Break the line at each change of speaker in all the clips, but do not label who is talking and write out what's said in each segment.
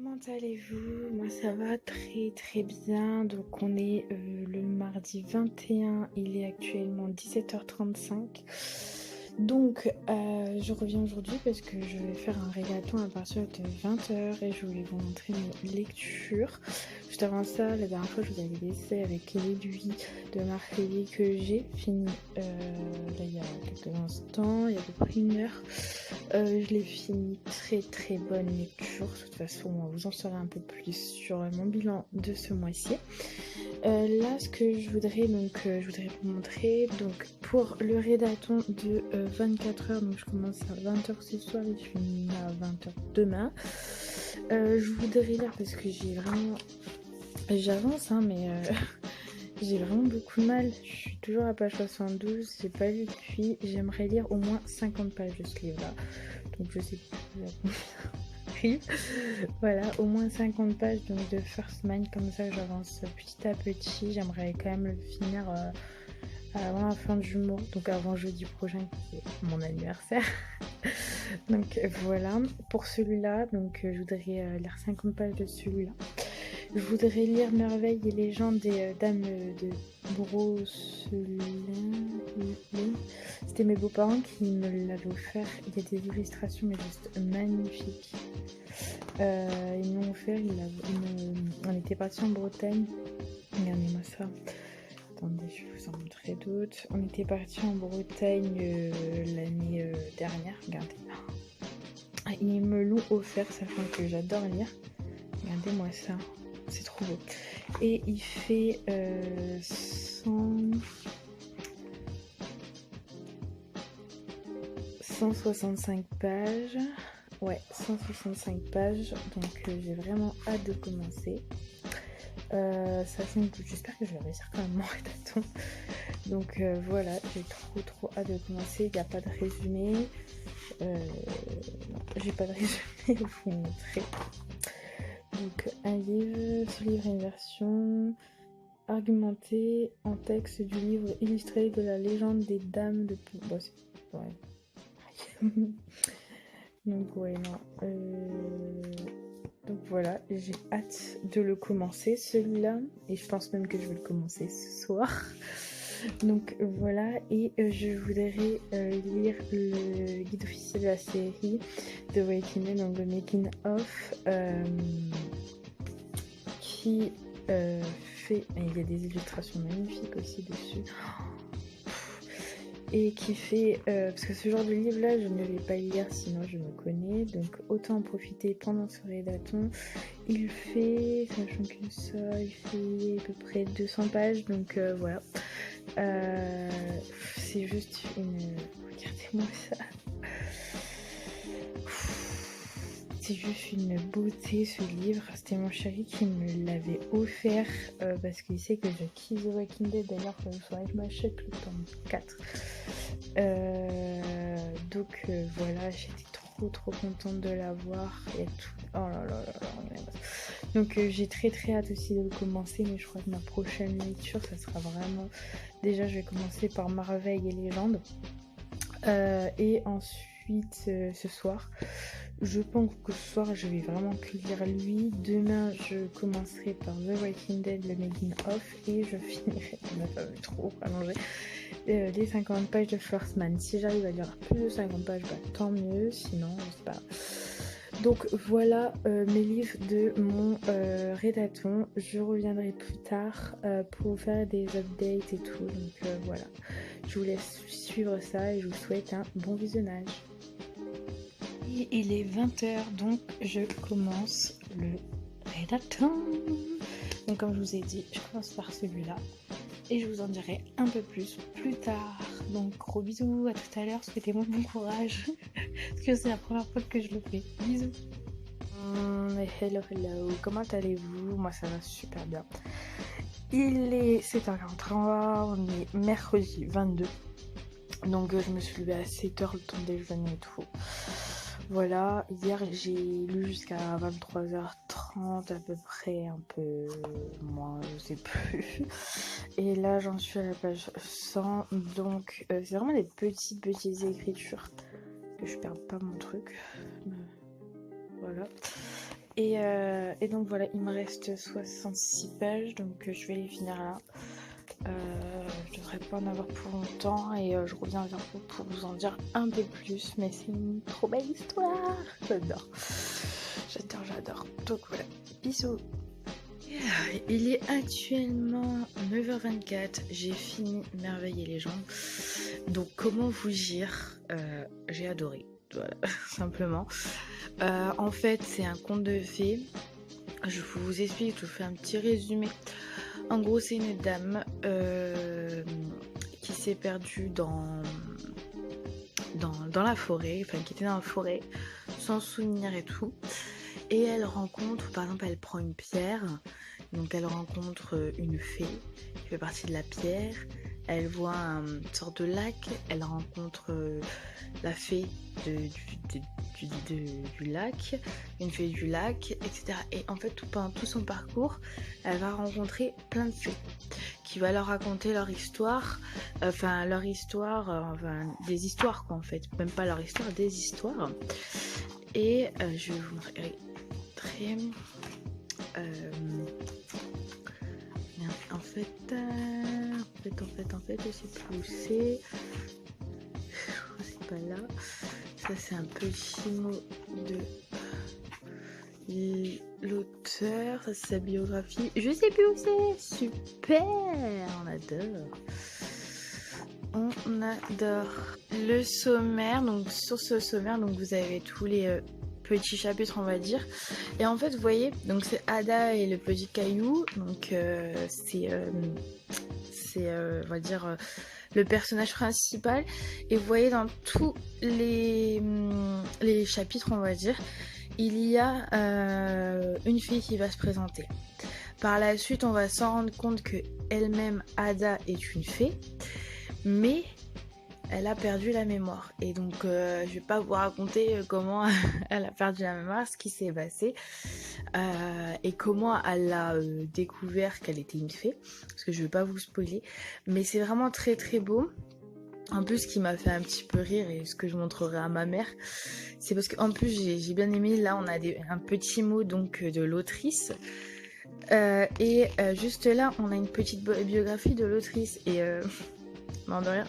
Comment allez-vous? Moi ça va très très bien. Donc on est le mardi 21, il est actuellement 17h35. Donc je reviens aujourd'hui parce que je vais faire un régaton à partir de 20h et je voulais vous montrer mes lectures. Juste avant ça, la dernière fois je vous avais laissé avec l'aiguille de Marseille que j'ai fini là il y a quelques instants, il y a à peu près une heure. Je l'ai fini, très très bonne lecture. De toute façon, vous en saurez un peu plus sur mon bilan de ce mois-ci. Là, ce que je voudrais vous montrer, donc pour le rédaton de 24h, donc je commence à 20h ce soir et je finis à 20h demain. Je voudrais lire parce que j'avance, hein, mais j'ai vraiment beaucoup de mal. Je suis toujours à page 72, j'ai pas lu depuis. J'aimerais lire au moins 50 pages de ce livre-là. Donc je sais plus. Voilà, au moins 50 pages donc de First Mind, comme ça j'avance petit à petit. J'aimerais quand même le finir avant la fin du mois, donc avant jeudi prochain qui est mon anniversaire. Donc voilà, pour celui-là, donc je voudrais lire 50 pages de celui-là. Je voudrais lire Merveille et légendes des dames de Brosselin. C'était mes beaux-parents qui me l'avaient offert. Il y a des illustrations mais juste magnifiques. Ils m'ont offert, on était partis en Bretagne. Regardez-moi ça. Attendez, je vais vous en montrer d'autres. On était partis en Bretagne l'année dernière. Regardez. Ils me l'ont offert, sachant que j'adore lire. Regardez-moi ça. C'est trop beau. Et il fait 165 pages. Ouais, 165 pages. Donc j'ai vraiment hâte de commencer. Sachant que j'espère que je vais réussir quand même mon rédaton. Donc voilà, j'ai trop hâte de commencer. Il n'y a pas de résumé. Non, j'ai pas de résumé, je vous montrer. Donc un livre, ce livre est une version argumentée en texte du livre illustré de la légende des dames de... Bon, ouais. Donc ouais, non. Donc voilà, j'ai hâte de le commencer celui-là. Et je pense même que je vais le commencer ce soir. Donc voilà, et je voudrais lire le guide officiel de la série The Waking Dead, donc le Making of, qui fait... Il y a des illustrations magnifiques aussi dessus. Et qui fait... parce que ce genre de livre-là, je ne vais pas lire, sinon je me connais. Donc autant en profiter pendant ce rédaton. Il fait, sachant que ça, il fait à peu près 200 pages, donc voilà. C'est juste une... Regardez-moi ça. C'est juste une beauté ce livre. C'était mon chéri qui me l'avait offert parce qu'il sait que je kiffe The Walking Dead. D'ailleurs, il faudrait que je m'achète le tome 4. Donc voilà, j'étais trop contente de l'avoir et tout. Oh là là. Donc j'ai très hâte aussi de le commencer, mais je crois que ma prochaine lecture, ça sera vraiment... Déjà, je vais commencer par Merveille et légendes. Et ensuite, ce soir, je pense que ce soir, je vais vraiment que lire lui. Demain, je commencerai par The Walking Dead, le Making of, et je finirai, on n'a pas trop allongé, les 50 pages de First Man. Si j'arrive à lire plus de 50 pages, bah, tant mieux, sinon, c'est pas... Donc voilà mes livres de mon rédaton. Je reviendrai plus tard pour faire des updates et tout. Donc voilà, je vous laisse suivre ça et je vous souhaite un bon visionnage. Et il est 20h, donc je commence le rédaton. Donc comme je vous ai dit, je commence par celui-là. Et je vous en dirai un peu plus tard. Donc gros bisous, à tout à l'heure, souhaitez-moi bon courage. Parce que c'est la première fois que je le fais. Bisous. Hello, comment allez-vous? Moi ça va super bien. Il est 7h43, on est mercredi 22. Donc je me suis levée à 7h, le temps de déjeuner et tout. Voilà, hier j'ai lu jusqu'à 23h30 à peu près, un peu moins, je sais plus. Et là j'en suis à la page 100, donc c'est vraiment des petites écritures, que je perde pas mon truc. Voilà. Et donc voilà, il me reste 66 pages, donc je vais les finir là. Je devrais pas en avoir pour longtemps et je reviens vers vous pour vous en dire un peu plus, mais c'est une trop belle histoire. J'adore. Donc voilà, bisous. Il est actuellement 9h24, j'ai fini Merveille et Légende. Donc comment vous dire, j'ai adoré, voilà, simplement. En fait c'est un conte de fées, je vous explique, je vous fais un petit résumé. En gros c'est une dame qui s'est perdue dans la forêt, enfin qui était dans la forêt, sans souvenir et tout. Et elle rencontre, par exemple, elle prend une pierre, donc elle rencontre une fée qui fait partie de la pierre. Elle voit une sorte de lac, elle rencontre la fée du lac, une fée du lac, etc. Et en fait, pendant tout son parcours, elle va rencontrer plein de fées qui va leur raconter leur histoire, des histoires quoi en fait, même pas leur histoire, des histoires. Et je vais vous montrer. En fait, je sais plus où c'est. C'est pas là. Ça, c'est un petit mot de l'auteur. Ça, c'est sa biographie. Je sais plus où c'est. Super, on adore. Le sommaire. Donc sur ce sommaire, donc vous avez tous les petits chapitres, on va dire. Et en fait, vous voyez, donc c'est Ada et le petit caillou. Donc c'est on va dire le personnage principal. Et vous voyez dans tous les chapitres, on va dire, il y a une fille qui va se présenter. Par la suite, on va s'en rendre compte que elle-même, Ada, est une fée, mais elle a perdu la mémoire. Et donc, je vais pas vous raconter comment elle a perdu la mémoire, ce qui s'est passé, et comment elle a découvert qu'elle était une fée, parce que je vais pas vous spoiler, mais c'est vraiment très très beau. En plus, ce qui m'a fait un petit peu rire et ce que je montrerai à ma mère, c'est parce qu'en plus j'ai bien aimé. Là, on a un petit mot donc de l'autrice. Et juste là, on a une petite biographie de l'autrice. Et non de rien.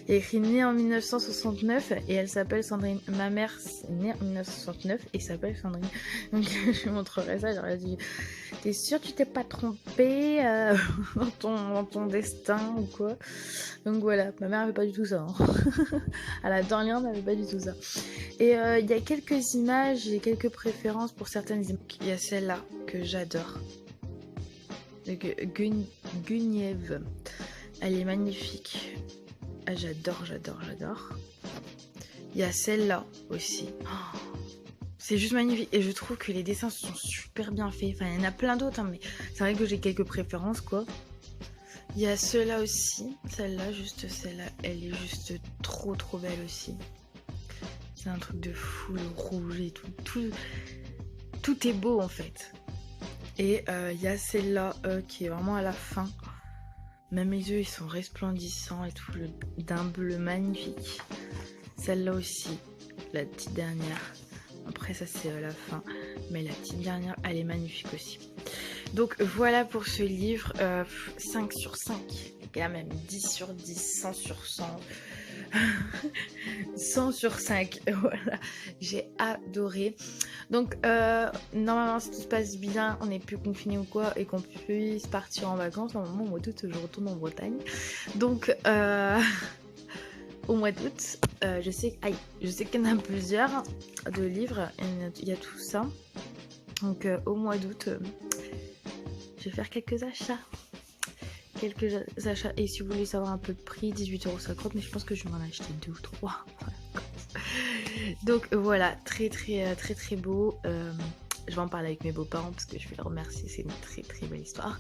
Il est écrit née en 1969 et elle s'appelle Sandrine. Ma mère est née en 1969 et s'appelle Sandrine. Donc je lui montrerai ça. J'aurais dit, t'es sûre que tu t'es pas trompée dans ton destin ou quoi? Donc voilà, ma mère avait pas du tout ça. Hein. Elle adore lire, mais elle avait pas du tout ça. Et il y a quelques images et quelques préférences pour certaines images. Il y a celle-là que j'adore. Guenièvre. Elle est magnifique. Ah, j'adore. Il y a celle-là aussi. Oh, c'est juste magnifique. Et je trouve que les dessins sont super bien faits. Enfin, il y en a plein d'autres, hein, mais c'est vrai que j'ai quelques préférences, quoi. Il y a celle-là aussi. Celle-là, elle est juste trop belle aussi. C'est un truc de fou, le rouge et tout. Tout est beau, en fait. Et il y a celle-là qui est vraiment à la fin. Même les yeux, ils sont resplendissants et tout, d'un bleu magnifique. Celle-là aussi, la petite dernière. Après, ça, c'est à la fin. Mais la petite dernière, elle est magnifique aussi. Donc, voilà pour ce livre. 5 sur 5. Et là, même 10 sur 10, 100 sur 100. 100 sur 5. Voilà. J'ai adoré. Donc, normalement, si tout se passe bien, on n'est plus confiné ou quoi, et qu'on puisse partir en vacances. Normalement, au mois d'août, je retourne en Bretagne. Donc, au mois d'août, je sais qu'il y en a plusieurs de livres. Il y a tout ça. Donc, au mois d'août, je vais faire quelques achats. Et si vous voulez savoir un peu de prix, 18,50€, mais je pense que je vais m'en acheter 2 ou 3. Donc voilà, très beau. Je vais en parler avec mes beaux-parents parce que je vais les remercier, c'est une très belle histoire.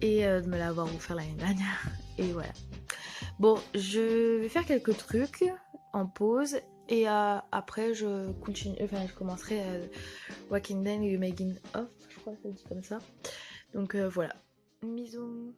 Et de me l'avoir offert l'année dernière. Et voilà. Bon, je vais faire quelques trucs en pause. Et après, je commencerai Walking Dead et Making Off, je crois que ça dit comme ça. Donc voilà. Bisous.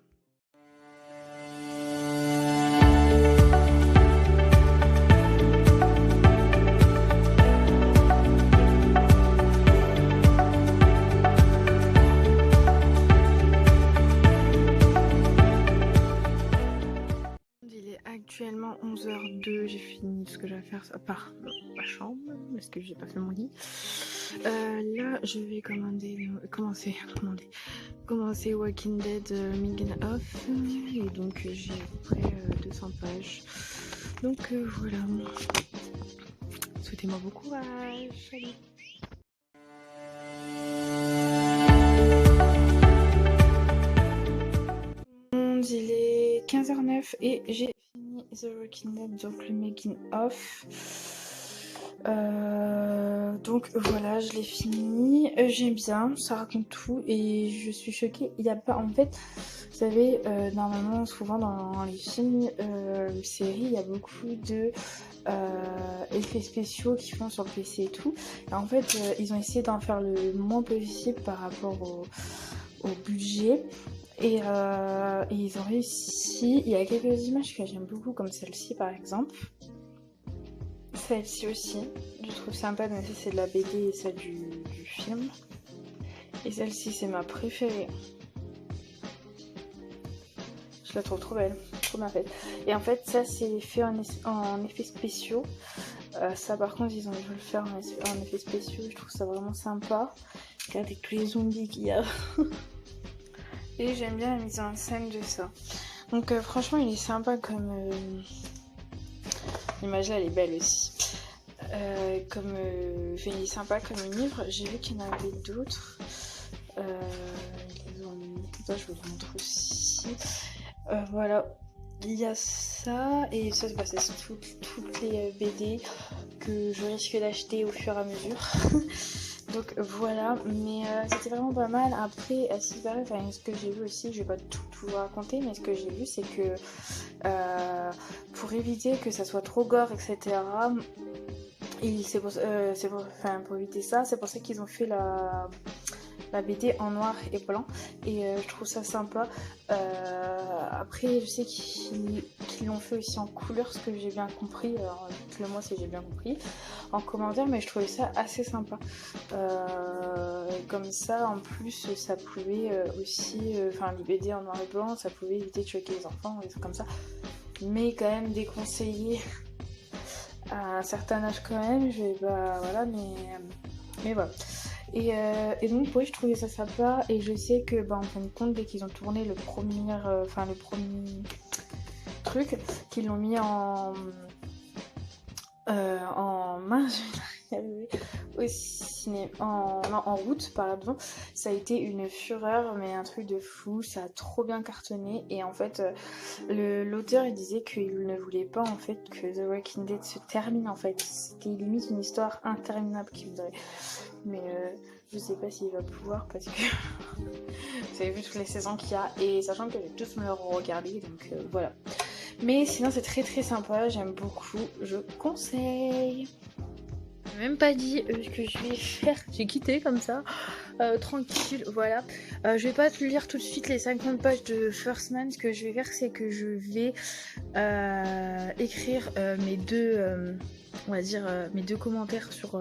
que j'ai à faire à part ma chambre, parce que j'ai pas fait mon lit. Là, je vais commencer Walking Dead Megan Off, et donc j'ai à peu près 200 pages. Donc voilà. Souhaitez-moi bon courage. Salut. Il est 15h09 et j'ai fini The Walking Dead, donc le making of. Donc voilà, je l'ai fini. J'aime bien, ça raconte tout et je suis choquée. Il n'y a pas, en fait, vous savez, normalement, souvent dans les films, séries, il y a beaucoup de effets spéciaux qui font sur le PC et tout. Et en fait, ils ont essayé d'en faire le moins possible par rapport au budget. Et ils ont réussi. Il y a quelques images que j'aime beaucoup, comme celle-ci par exemple. Celle-ci aussi, je trouve sympa, même si c'est de la BD et celle du film. Et celle-ci, c'est ma préférée. Je la trouve trop belle, trop bien faite. Et en fait, ça, c'est fait en effets spéciaux. Ça, par contre, ils ont dû le faire en effets spéciaux. Je trouve ça vraiment sympa. Regardez tous les zombies qu'il y a. Et j'aime bien la mise en scène de ça. Donc franchement il est sympa comme... L'image là elle est belle aussi. Il est sympa comme livre. J'ai vu qu'il y en avait d'autres. Ils les ont mis. Ça je vous le montre aussi. Voilà. Il y a ça. Et ça c'est toutes les BD que je risque d'acheter au fur et à mesure. Donc voilà, mais c'était vraiment pas mal. Après, si pareil, ce que j'ai vu aussi, je vais pas tout vous raconter, mais ce que j'ai vu, c'est que pour éviter que ça soit trop gore, etc., pour éviter ça, c'est pour ça qu'ils ont fait la BD en noir et blanc, et je trouve ça sympa. Après, je sais qu'ils l'ont fait aussi en couleur, ce que j'ai bien compris. Alors, dites-le moi si j'ai bien compris en commentaire, mais je trouvais ça assez sympa. Comme ça, en plus, ça pouvait aussi, les BD en noir et blanc, ça pouvait éviter de choquer les enfants, des trucs comme ça. Mais quand même déconseillé à un certain âge quand même. Voilà, mais voilà. Et donc oui, je trouvais ça sympa, et je sais que en fin de compte, dès qu'ils ont tourné le premier truc, qu'ils l'ont mis en mince, en route, pardon, ça a été une fureur, mais un truc de fou, ça a trop bien cartonné. Et en fait, l'auteur il disait qu'il ne voulait pas en fait que The Walking Dead se termine, en fait c'était limite une histoire interminable qu'il voudrait, mais je sais pas s'il va pouvoir, parce que vous avez vu toutes les saisons qu'il y a, et sachant que j'ai tous me le regarder, donc voilà. Mais sinon c'est très très sympa, j'aime beaucoup, je conseille. J'ai même pas dit ce que je vais faire, j'ai quitté comme ça, tranquille, voilà. Je vais pas te lire tout de suite les 50 pages de First Man. Ce que je vais faire, c'est que je vais écrire mes deux, mes deux commentaires sur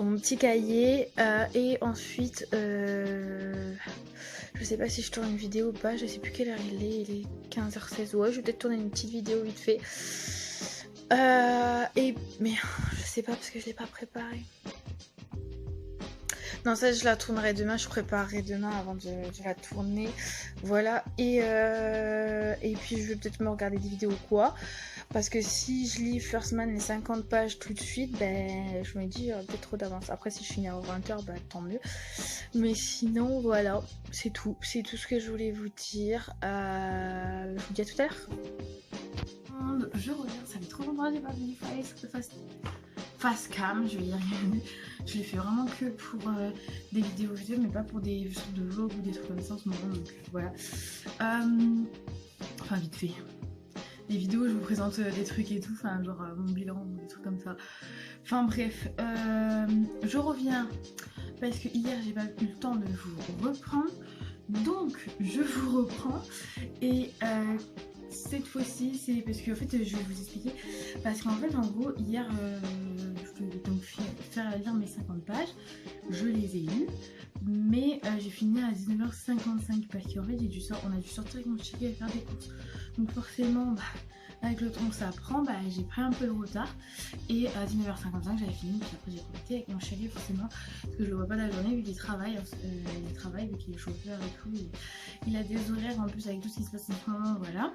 mon petit cahier, et ensuite je sais pas si je tourne une vidéo ou pas, je sais plus quelle heure il est 15h16, ouais je vais peut-être tourner une petite vidéo vite fait, mais je sais pas parce que je l'ai pas préparé. Non, ça je la tournerai demain, je préparerai demain avant de la tourner, voilà. Et puis je vais peut-être me regarder des vidéos ou quoi, parce que si je lis First Man les 50 pages tout de suite, je me dis peut-être trop d'avance. Après si je finis à 20h, tant mieux. Mais sinon voilà, c'est tout ce que je voulais vous dire. Je vous dis à tout à l'heure. Je reviens, ça fait trop longtemps que j'ai pas vu face cam, je vais y arriver. Je l'ai fait vraiment que pour des vidéos, mais pas pour des sortes de vlogs ou des trucs comme ça en ce moment, donc voilà. Enfin vite fait. Les vidéos, je vous présente des trucs et tout, genre mon bilan ou des trucs comme ça. Enfin bref, je reviens parce que hier j'ai pas eu le temps de vous reprendre, donc je vous reprends. Et cette fois-ci, c'est parce que en fait, je vais vous expliquer. Parce qu'en fait, en gros, hier, je devais donc faire lire mes 50 pages. Je les ai lues, mais j'ai fini à 19h55 parce qu'en fait, on a dû sortir avec mon chéri et faire des courses. Donc forcément,
avec le temps que ça prend, bah, j'ai pris un peu de retard. Et à 19h55 j'avais fini, puis après j'ai profité avec mon chéri forcément, parce que je le vois pas la journée vu qu'il travaille, vu qu'il est chauffeur et tout. Il a des horaires en plus avec tout ce qui se passe en ce moment, voilà.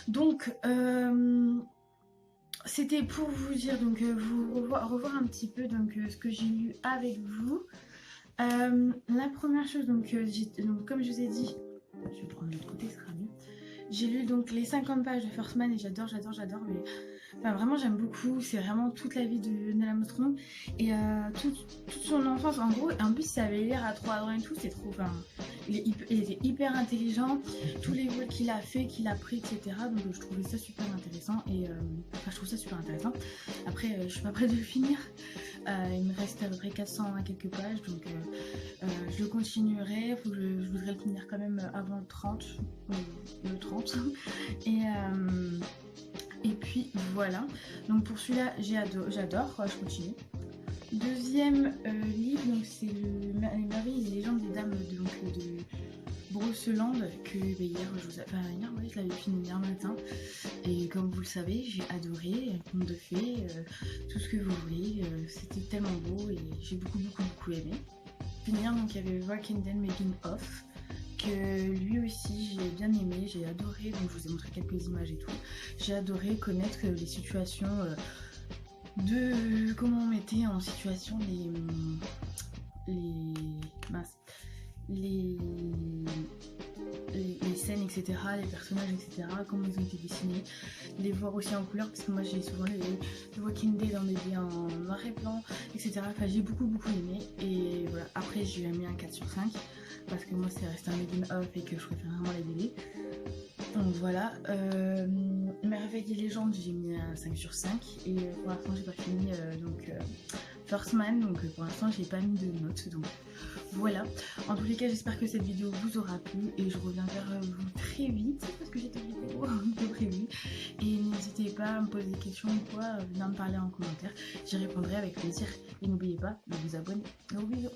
Donc c'était pour vous dire, donc vous revoir un petit peu donc, ce que j'ai lu avec vous. La première chose, donc, comme je vous ai dit, je vais prendre l'autre côté, ce sera mieux. J'ai lu donc les 50 pages de First Man et j'adore, mais enfin, vraiment j'aime beaucoup, c'est vraiment toute la vie de Nella Armstrong et toute son enfance en gros, et en plus ça avait l'air à 3 ans et tout, c'est trop, enfin, il était hyper intelligent, tous les vols qu'il a fait, qu'il a pris, etc. Donc je trouvais ça super intéressant et enfin je trouve ça super intéressant. Après je suis pas prête de le finir, il me reste à peu près 400 à quelques pages, donc je le continuerai, je voudrais le finir quand même avant le 30, le 30. Et puis voilà, donc pour celui-là j'adore, je continue. Deuxième livre, donc c'est Les merveilles et les légendes des dames de Brosseland, que hier, je l'avais fini hier matin. Et comme vous le savez, j'ai adoré, conte de fées, tout ce que vous voulez, c'était tellement beau et j'ai beaucoup aimé. Finir, donc il y avait Walking Making Off, que lui aussi j'ai bien aimé, j'ai adoré, donc je vous ai montré quelques images et tout. J'ai adoré connaître les situations de comment on mettait en situation les scènes, etc., les personnages, etc., comment ils ont été dessinés, les voir aussi en couleur, parce que moi j'ai souvent les Walking Dead en noir et blanc, etc. Enfin, j'ai beaucoup aimé, et voilà. Après, j'ai mis un 4 sur 5, parce que moi c'est resté un making off et que je préfère vraiment les BD. Donc voilà, Merveilles et légendes, j'ai mis un 5 sur 5, et pour l'instant j'ai pas fini First Man, donc pour l'instant j'ai pas mis de notes, donc voilà. En tous les cas, j'espère que cette vidéo vous aura plu et je reviens vers vous très vite parce que j'ai des vidéos de prévues. Et n'hésitez pas à me poser des questions ou quoi, venir me parler en commentaire, j'y répondrai avec plaisir. Et n'oubliez pas de vous abonner. Gros bisous.